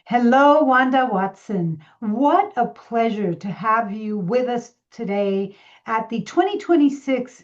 Hello, Wanda Watson. What a pleasure to have you with us today at the 2026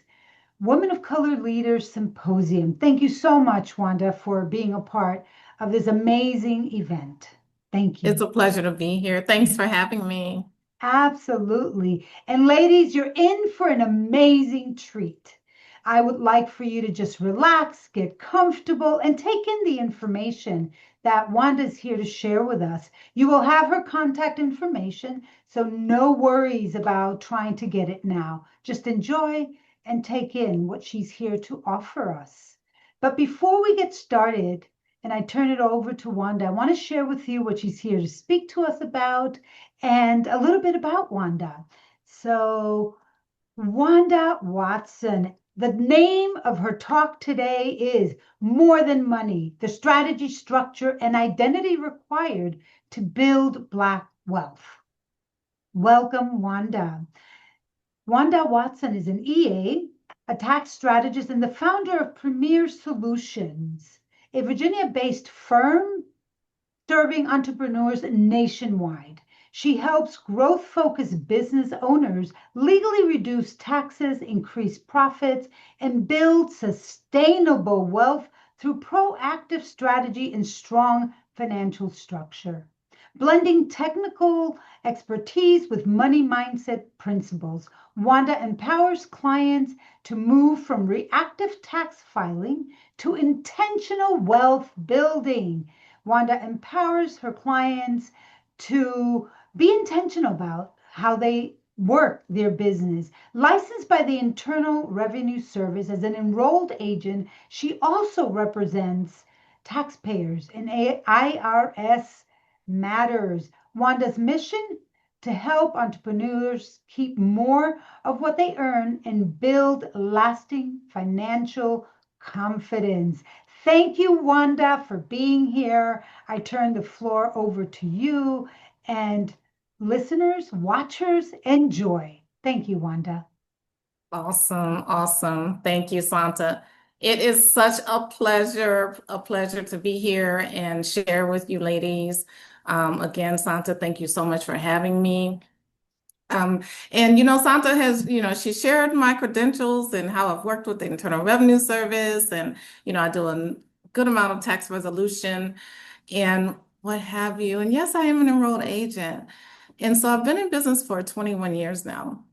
Women of Color Leaders Symposium. Thank you so much, Wanda, for being a part of this amazing event. Thank It's you. a pleasure to be here. Thanks for having me. Absolutely. And ladies, you're in for an amazing treat. I would like for you to just relax, get comfortable, and take in the information that Wanda's here to share with us. You will have her contact information, so no worries about trying to get it now. Just enjoy and take in what she's here to offer us. But before we get started, and I turn it over to Wanda, I want to share with you what she's here to speak to us about and a little bit about Wanda. So, Wanda Watson, the name of her talk today is More Than Money: The Strategy, Structure, and Identity Required to Build Black Wealth. Welcome, Wanda. Wanda Watson is an EA, a tax strategist, and the founder of Premier Solutions, a Virginia based firm serving entrepreneurs nationwide. She helps growth focused business owners legally reduce taxes, increase profits, and build sustainable wealth through proactive strategy and strong financial structure. Blending technical expertise with money mindset principles, Wanda empowers clients to move from reactive tax filing to intentional wealth building. Wanda empowers her clients to be intentional about how they work their business. Licensed by the Internal Revenue Service as an enrolled agent, she also represents taxpayers in IRS matters. Wanda's mission: to help entrepreneurs keep more of what they earn and build lasting financial confidence. Thank you, Wanda, for being here. I turn the floor over to you, and listeners, watchers, enjoy. Thank you, Wanda. Awesome, awesome. Thank you, Santa. It is such a pleasure to be here and share with you ladies. Again, Santa, thank you so much for having me. Um, and Santa has, she shared my credentials and how I've worked with the Internal Revenue Service, and I do a good amount of tax resolution and what have you. And yes, I am an enrolled agent. And so I've been in business for 21 years now.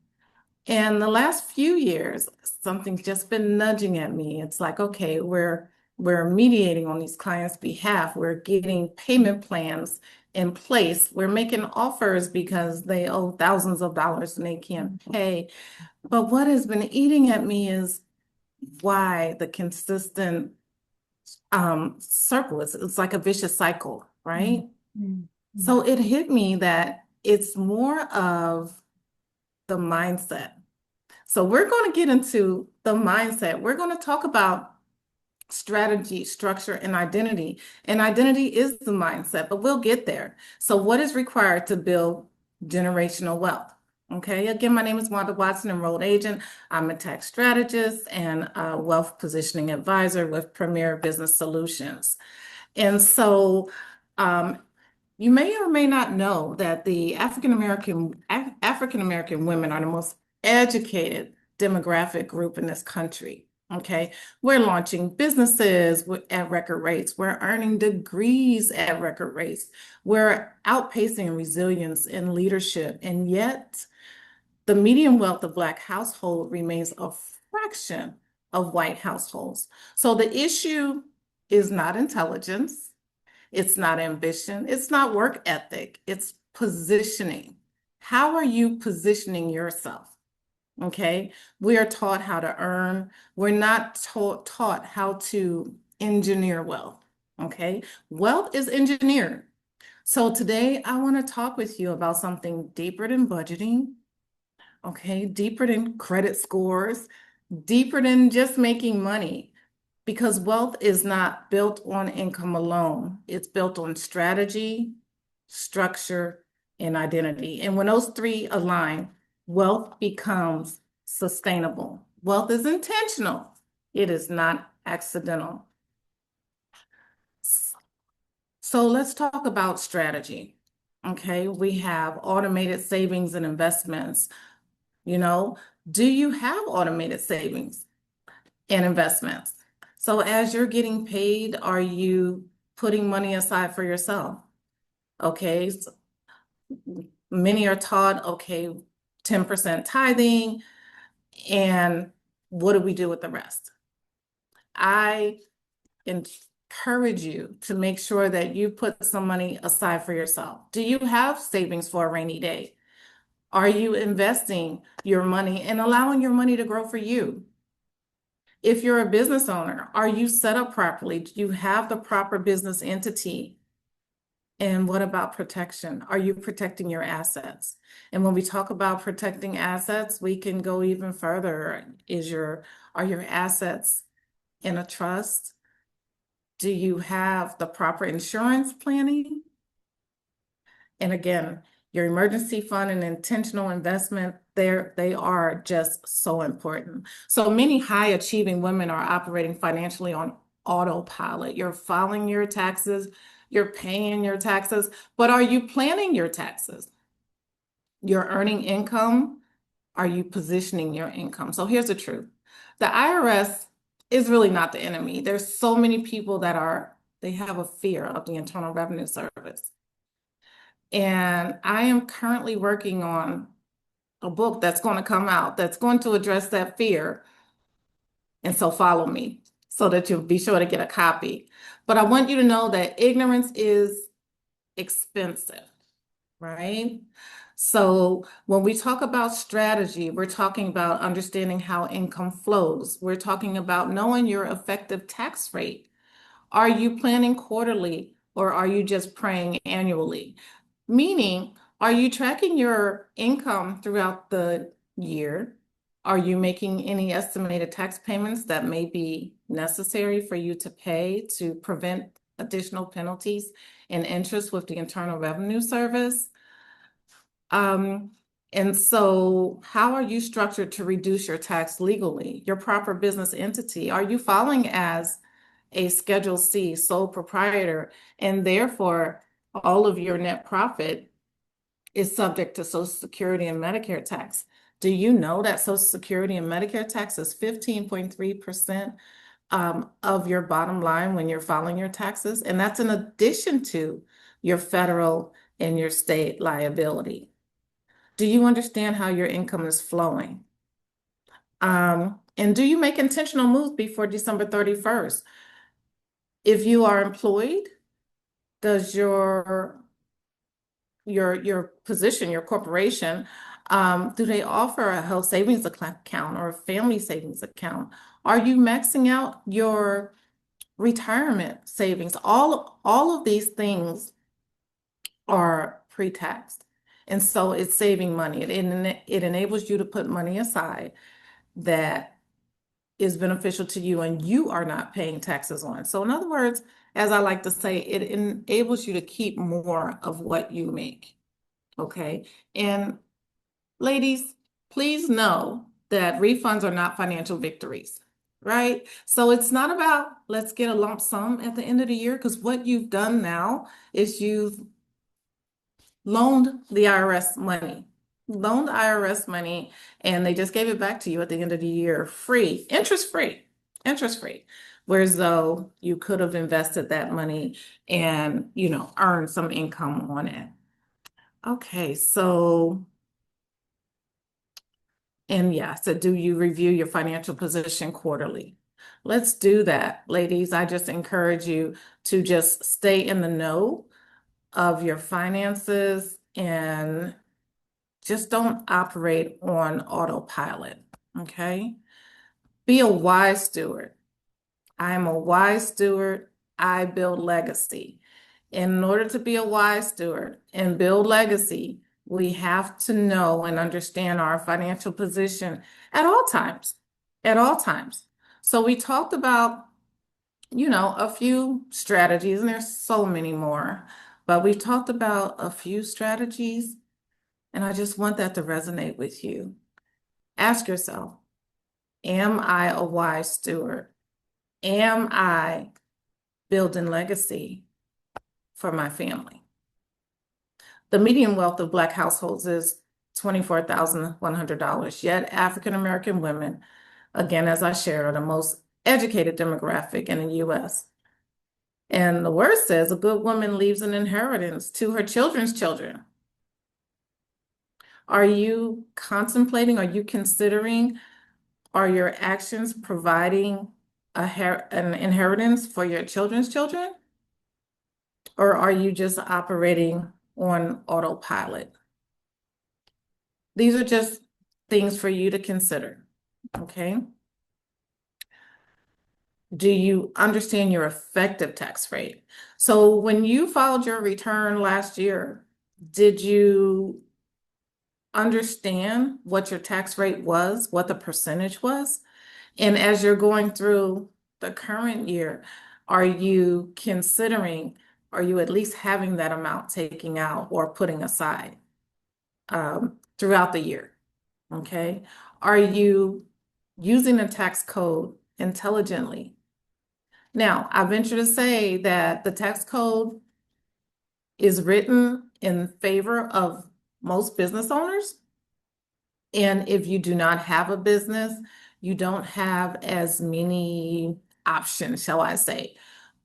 And the last few years, something's just been nudging at me. It's like, okay, we're mediating on these clients' behalf. We're getting payment plans in place. We're making offers because they owe thousands of dollars and they can't pay. But what has been eating at me is why the consistent circle. It's like a vicious cycle, Mm, right? mm, mm, So it hit me that it's more of the mindset. So we're going to get into the mindset. We're going to talk about strategy, structure, and identity. And identity is the mindset, but we'll get there. So what is required to build generational wealth? Okay, again, my name is Wanda Watson, enrolled agent. I'm a tax strategist and a wealth positioning advisor with Premier Business Solutions. And so um, you may or may not know that the African American women are the most educated demographic group in this country. Okay, we're launching businesses at record rates. We're earning degrees at record rates. We're outpacing resilience in leadership, and yet the median wealth of Black household remains a fraction of white households. So the issue is not intelligence. It's not ambition. It's not work ethic. It's positioning. How are you positioning yourself? Okay. We are taught how to earn. We're not taught how to engineer wealth. Okay. Wealth is engineered. So today I want to talk with you about something deeper than budgeting. Okay. Deeper than credit scores, deeper than just making money. Because wealth is not built on income alone. It's built on strategy, structure, and identity. And when those three align, wealth becomes sustainable. Wealth is intentional. It is not accidental. So let's talk about strategy. Okay, we have automated savings and investments. You know, do you have automated savings and investments? So as you're getting paid, are you putting money aside for yourself? Okay, so many are taught, okay, 10% tithing, and what do we do with the rest? I encourage you to make sure that you put some money aside for yourself. Do you have savings for a rainy day? Are you investing your money and allowing your money to grow for you? If you're a business owner, are you set up properly? Do you have the proper business entity? And what about protection? Are you protecting your assets? And when we talk about protecting assets, we can go even further. Are your assets in a trust? Do you have the proper insurance planning? And again, your emergency fund and intentional investment, they are just so important. So many high achieving women are operating financially on autopilot. You're filing your taxes, you're paying your taxes, but are you planning your taxes? You're earning income. Are you positioning your income? So here's the truth. The IRS is really not the enemy. There's so many people they have a fear of the Internal Revenue Service. And I am currently working on a book that's going to come out that's going to address that fear. And so follow me so that you'll be sure to get a copy. But I want you to know that ignorance is expensive, right? So when we talk about strategy, we're talking about understanding how income flows. We're talking about knowing your effective tax rate. Are you planning quarterly or are you just praying annually? Meaning, are you tracking your income throughout the year? Are you making any estimated tax payments that may be necessary for you to pay to prevent additional penalties and interest with the Internal Revenue Service? Um, and so how are you structured to reduce your tax legally? Your proper business entity? Are you filing as a Schedule C sole proprietor, and therefore all of your net profit is subject to Social Security and Medicare tax? Do you know that Social Security and Medicare tax is 15.3% of your bottom line when you're filing your taxes? And that's in addition to your federal and your state liability. Do you understand how your income is flowing? And do you make intentional moves before December 31st? If you are employed, does your position, your corporation, do they offer a health savings account or a family savings account? Are you maxing out your retirement savings? All of these things are pre-taxed. And so it's saving money. It enables you to put money aside that is beneficial to you and you are not paying taxes on. So in other words, as I like to say, it enables you to keep more of what you make. Okay. And ladies, please know that refunds are not financial victories, right? So it's not about let's get a lump sum at the end of the year, because what you've done now is you've loaned the IRS money, and they just gave it back to you at the end of the year, free, interest free. Whereas though you could have invested that money and, earned some income on it. Okay, so, and yeah, so do you review your financial position quarterly? Let's do that, ladies. I just encourage you to just stay in the know of your finances and just don't operate on autopilot, okay? Be a wise steward. I am a wise steward. I build legacy. In order to be a wise steward and build legacy, we have to know and understand our financial position at all times, at all times. So we talked about, a few strategies, and there's so many more, but we've talked about a few strategies, and I just want that to resonate with you. Ask yourself, am I a wise steward? Am I building legacy for my family. The median wealth of Black households is $24,100, yet African American women, again, as I shared, are the most educated demographic in the US. And the word says a good woman leaves an inheritance to her children's children. Are you contemplating, are you considering, are your actions providing an inheritance for your children's children? Or are you just operating on autopilot? These are just things for you to consider, okay? Do you understand your effective tax rate? So when you filed your return last year, did you understand what your tax rate was, what the percentage was? And as you're going through the current year, are you considering, are you at least having that amount taking out or putting aside throughout the year? Okay. Are you using the tax code intelligently? Now, I venture to say that the tax code is written in favor of most business owners. And if you do not have a business, you don't have as many options, shall I say.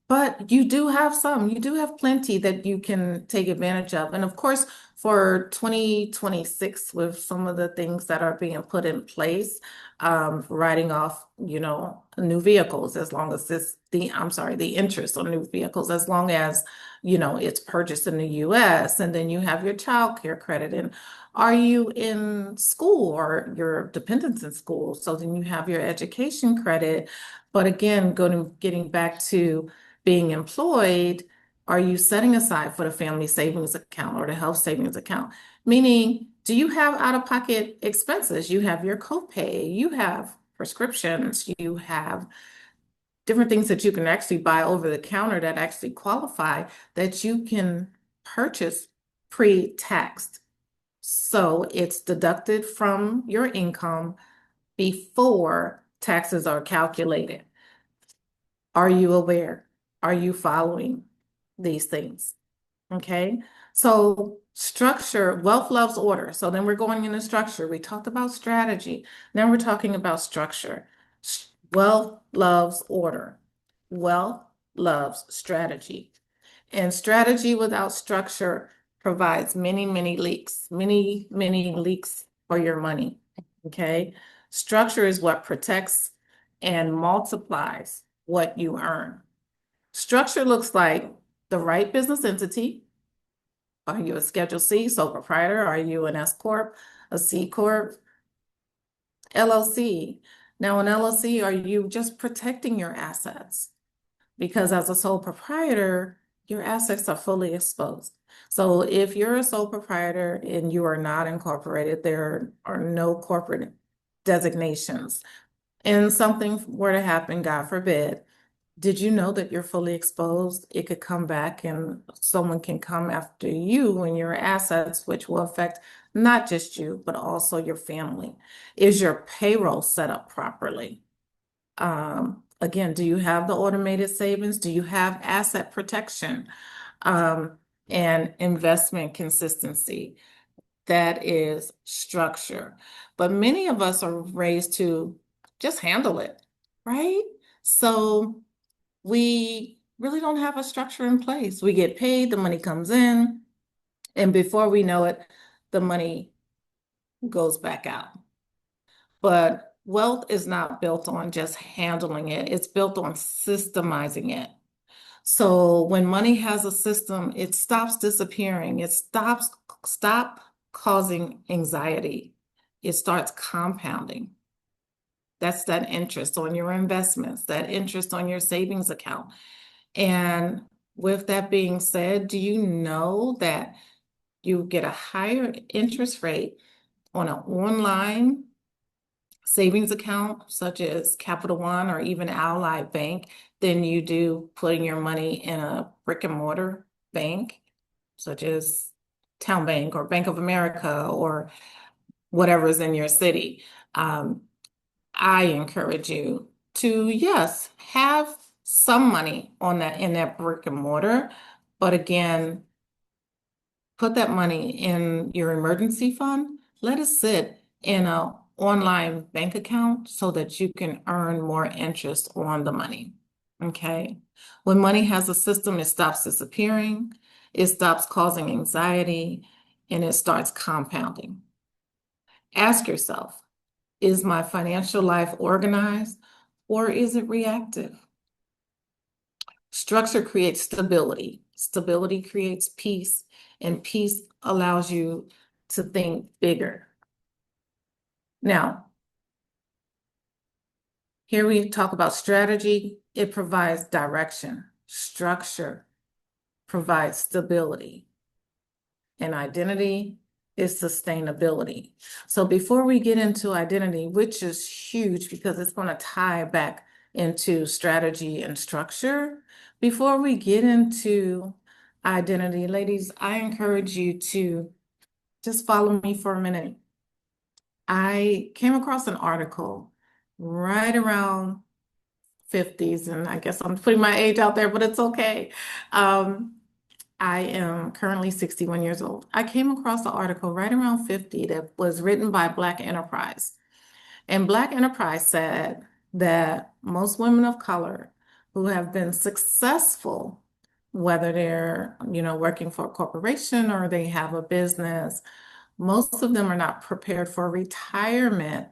But you do have some, you do have plenty that you can take advantage of. And of course, for 2026, with some of the things that are being put in place, writing off, new vehicles, as long as the interest on new vehicles, as long as, it's purchased in the US, and then you have your child care credit. And are you in school or your dependents in school? So then you have your education credit. But again, getting back to being employed, are you setting aside for the family savings account or the health savings account? Meaning, do you have out-of-pocket expenses? You have your copay, you have prescriptions, you have different things that you can actually buy over the counter that actually qualify that you can purchase pre-taxed. So it's deducted from your income before taxes are calculated. Are you aware? Are you following these things? Okay. So structure, wealth loves order. So then we're going into structure. We talked about strategy. Now we're talking about structure. Wealth loves order. Wealth loves strategy. And strategy without structure provides many, many leaks, many, many leaks for your money. Okay. Structure is what protects and multiplies what you earn. Structure looks like the right business entity. Are you a Schedule C, sole proprietor? Are you an S Corp, a C Corp, LLC? Now, an LLC, are you just protecting your assets? Because as a sole proprietor, your assets are fully exposed. So if you're a sole proprietor and you are not incorporated, there are no corporate designations. And something were to happen, God forbid, did you know that you're fully exposed? It could come back and someone can come after you and your assets, which will affect not just you, but also your family. Is your payroll set up properly? Again, do you have the automated savings? Do you have asset protection and investment consistency? That is structure. But many of us are raised to just handle it, right? So we really don't have a structure in place. We get paid, the money comes in, and before we know it, the money goes back out. But wealth is not built on just handling it, it's built on systemizing it. So when money has a system, it stops disappearing, it stop causing anxiety. It starts compounding. That's that interest on your investments, that interest on your savings account. And with that being said, do you know that you get a higher interest rate on an online savings account, such as Capital One or even Ally Bank, than you do putting your money in a brick and mortar bank, such as Town Bank or Bank of America or whatever is in your city? I encourage you to, yes, have some money on that in that brick and mortar, But again, put that money in your emergency fund. Let it sit in a online bank account so that you can earn more interest on the money. Okay. When money has a system, it stops disappearing, it stops causing anxiety, and it starts compounding. Ask yourself, is my financial life organized or is it reactive? Structure creates stability. Stability creates peace, and peace allows you to think bigger. Now, here we talk about strategy. It provides direction. Structure provides stability, and identity is sustainability. So before we get into identity, which is huge because it's going to tie back into strategy and structure, before we get into identity, ladies, I encourage you to just follow me for a minute. I came across an article right around 50s, and I guess I'm putting my age out there, but it's okay. Um, I am currently 61 years old. I came across an article right around 50 that was written by Black Enterprise. And Black Enterprise said that most women of color who have been successful, whether they're, working for a corporation or they have a business, most of them are not prepared for retirement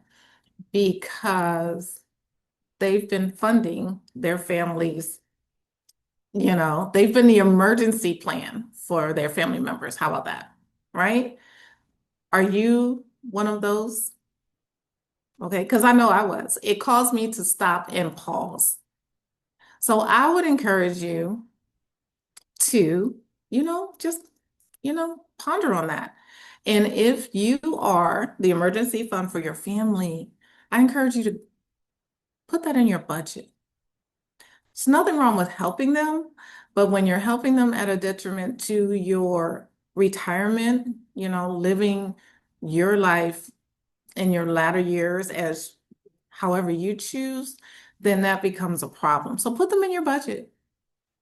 because they've been funding their families, they've been the emergency plan for their family members. How about that? Right? Are you one of those? Okay, because I know I was. It caused me to stop and pause. So I would encourage you to, just, ponder on that. And if you are the emergency fund for your family, I encourage you to put that in your budget. There's nothing wrong with helping them, but when you're helping them at a detriment to your retirement, living your life in your latter years as however you choose, then that becomes a problem. So put them in your budget.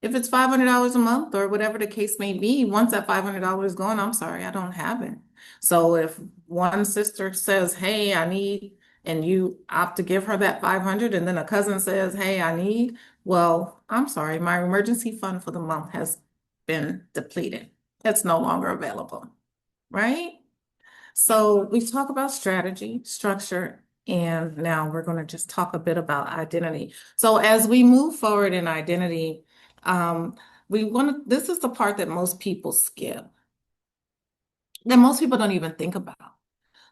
If it's $500 a month or whatever the case may be, once that $500 is gone, I'm sorry, I don't have it. So if one sister says, hey, I need, and you opt to give her that 500, and then a cousin says, hey, I need, well, I'm sorry, my emergency fund for the month has been depleted. It's no longer available, right? So we talk about strategy, structure, and now we're going to just talk a bit about identity. So as we move forward in identity, um, this is the part that most people skip, that most people don't even think about.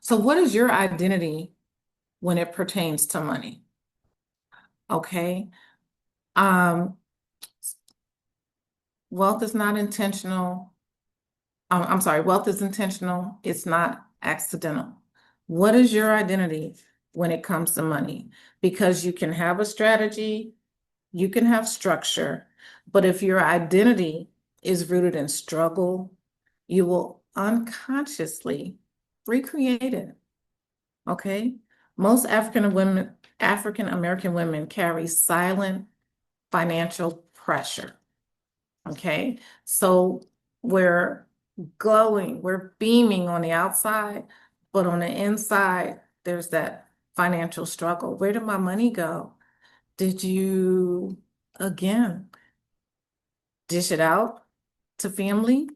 So what is your identity when it pertains to money? Okay. Um, wealth is not intentional. I'm sorry, wealth is intentional. It's not accidental. What is your identity when it comes to money? Because you can have a strategy, you can have structure, but if your identity is rooted in struggle, you will unconsciously recreate it. Okay? Most African American women carry silent financial pressure. Okay? So we're glowing, we're beaming on the outside, but on the inside, there's that financial struggle. Where did my money go? Did you, again, dish it out to family?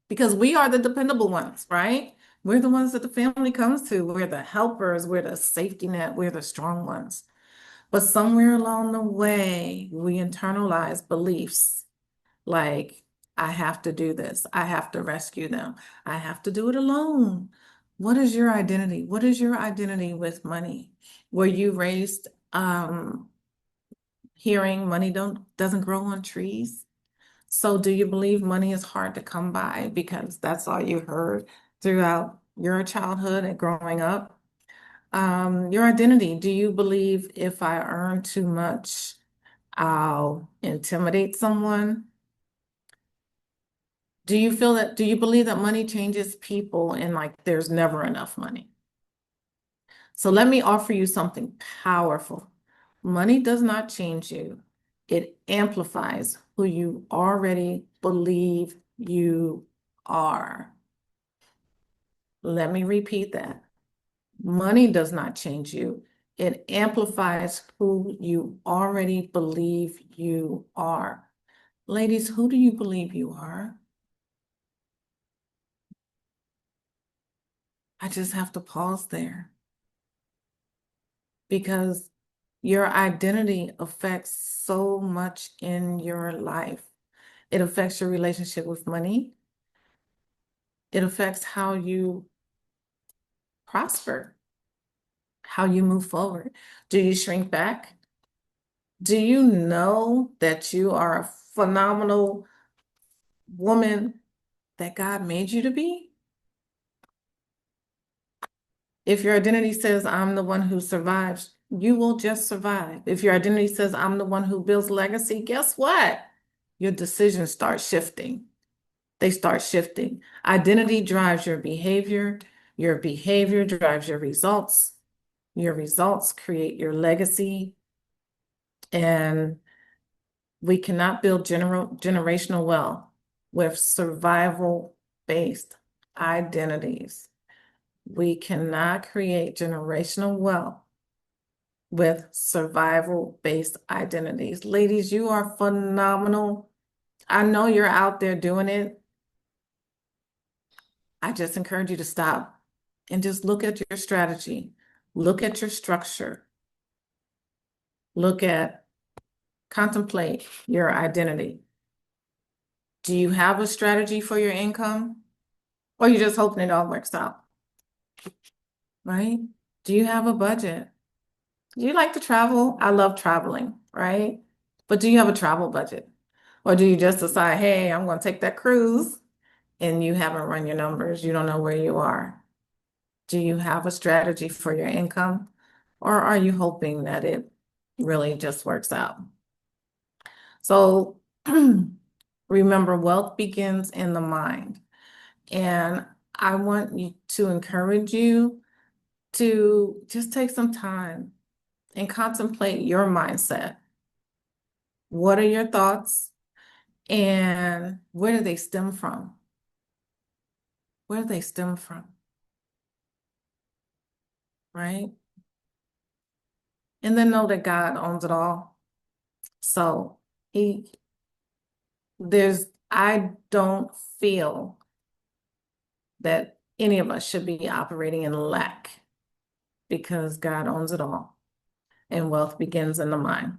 Because we are the dependable ones, right? We're the ones that the family comes to. We're the helpers, we're the safety net, we're the strong ones. But somewhere along the way, we internalize beliefs like, I have to do this, I have to rescue them, I have to do it alone. What is your identity? What is your identity with money? Were you raised hearing money doesn't grow on trees? So do you believe money is hard to come by because that's all you heard throughout your childhood and growing up? Your identity, do you believe if I earn too much, I'll intimidate someone? Do you believe that money changes people and like there's never enough money? So let me offer you something powerful. Money does not change you. It amplifies who you already believe you are. Let me repeat that. Money does not change you. It amplifies who you already believe you are. Ladies, who do you believe you are? I just have to pause there because your identity affects so much in your life. It affects your relationship with money. It affects how you prosper, how you move forward. Do you shrink back? Do you know that you are a phenomenal woman that God made you to be? If your identity says, I'm the one who survives, you will just survive. If your identity says, I'm the one who builds legacy, guess what? Your decisions start shifting. They start shifting. Identity drives your behavior drives your results create your legacy, and we cannot build generational wealth with survival-based identities. We cannot create generational wealth with survival-based identities. Ladies, you are phenomenal. I know you're out there doing it. I just encourage you to stop and just look at your strategy, look at your structure, contemplate your identity. Do you have a strategy for your income? Or you're just hoping it all works out, right? Do you have a budget? Do you like to travel? I love traveling, right? But do you have a travel budget? Or do you just decide, hey, I'm going to take that cruise, and you haven't run your numbers? You don't know where you are. Do you have a strategy for your income? Or are you hoping that it really just works out? So remember, wealth begins in the mind. And I want you to encourage you to just take some time and contemplate your mindset. What are your thoughts and where do they stem from? Where do they stem from? Right? And then know that God owns it all. So I don't feel that any of us should be operating in lack because God owns it all and wealth begins in the mind.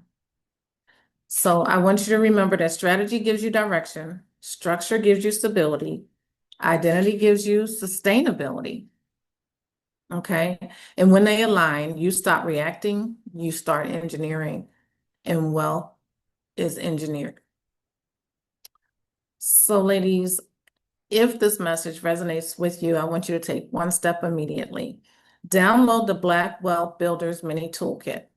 So I want you to remember that strategy gives you direction, structure gives you stability, identity gives you sustainability. Okay. And when they align, you stop reacting, you start engineering, and wealth is engineered. So, ladies, if this message resonates with you, I want you to take one step immediately. Download the Black Wealth Builders Mini Toolkit.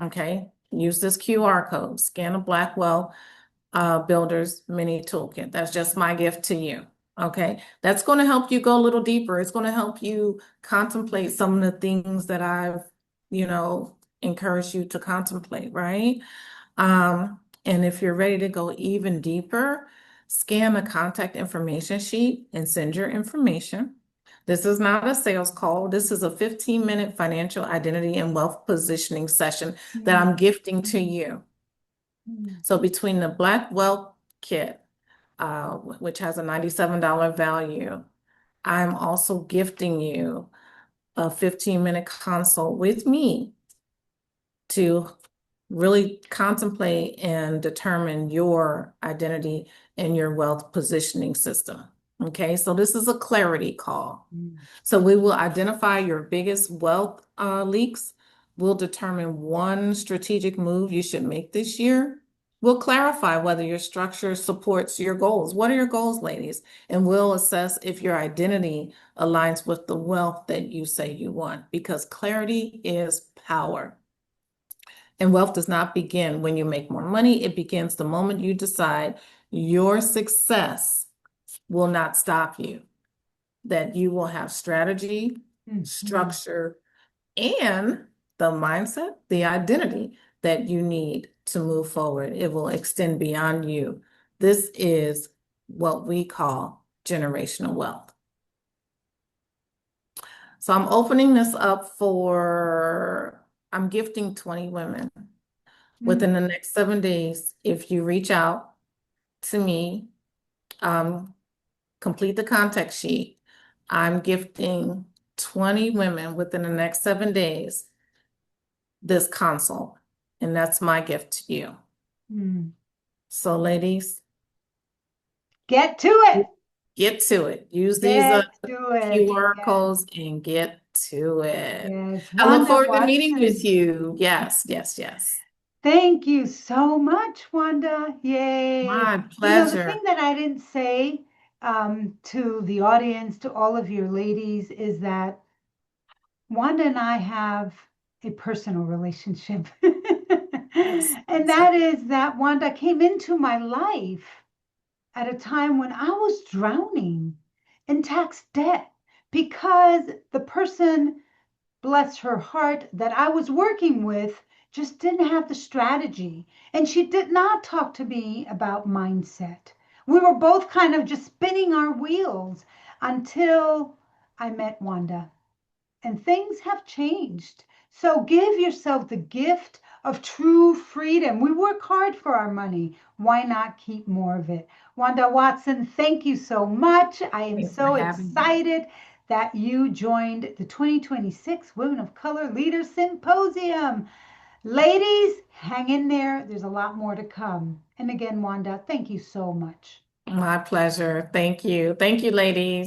Okay. Use this QR code, scan a Black Wealth Builders Mini Toolkit. That's just my gift to you. Okay, that's going to help you go a little deeper. It's going to help you contemplate some of the things that I've, encouraged you to contemplate, right? And if you're ready to go even deeper, scan the contact information sheet and send your information. This is not a sales call. This is a 15-minute financial identity and wealth positioning session that I'm gifting to you. So between the Black Wealth Kit, which has a $97 value, I'm also gifting you a 15-minute consult with me to really contemplate and determine your identity and your wealth positioning system. Okay, so this is a clarity call. So we will identify your biggest wealth leaks. We'll determine one strategic move you should make this year. We'll clarify whether your structure supports your goals. What are your goals, ladies? And we'll assess if your identity aligns with the wealth that you say you want, because clarity is power. And wealth does not begin when you make more money. It begins the moment you decide your success will not stop you, that you will have strategy, structure, and the mindset, the identity that you need to move forward. It will extend beyond you. This is what we call generational wealth. So I'm opening this up I'm gifting 20 women within Mm, the next 7 days. If you reach out to me, um, complete the contact sheet. I'm gifting 20 women within the next 7 days this console, and that's my gift to you. mm. So, ladies, Get to it. get to it. Use these Get to it. QR Yes. codes and get to it. Yes. I look Wanda forward to meeting with Watson. you. Yes, yes, yes. Thank you so much, Wanda. Yay. My The thing pleasure. that I didn't say to the audience, to all of your ladies, is that Wanda and I have a personal relationship. Yes, And yes, that is that Wanda came into my life at a time when I was drowning in tax debt because the person, bless her heart, that I was working with just didn't have the strategy. And she did not talk to me about mindset. We were both kind of just spinning our wheels until I met Wanda. And things have changed. So give yourself the gift of true freedom. We work hard for our money. Why not keep more of it? Wanda Watson, thank you so much. I am thanks for so having me. excited that you joined the 2026 Women of Color Leaders Symposium. Ladies, hang in there. There's a lot more to come. And again, Wanda, thank you so much. My pleasure. Thank you. Thank you, ladies.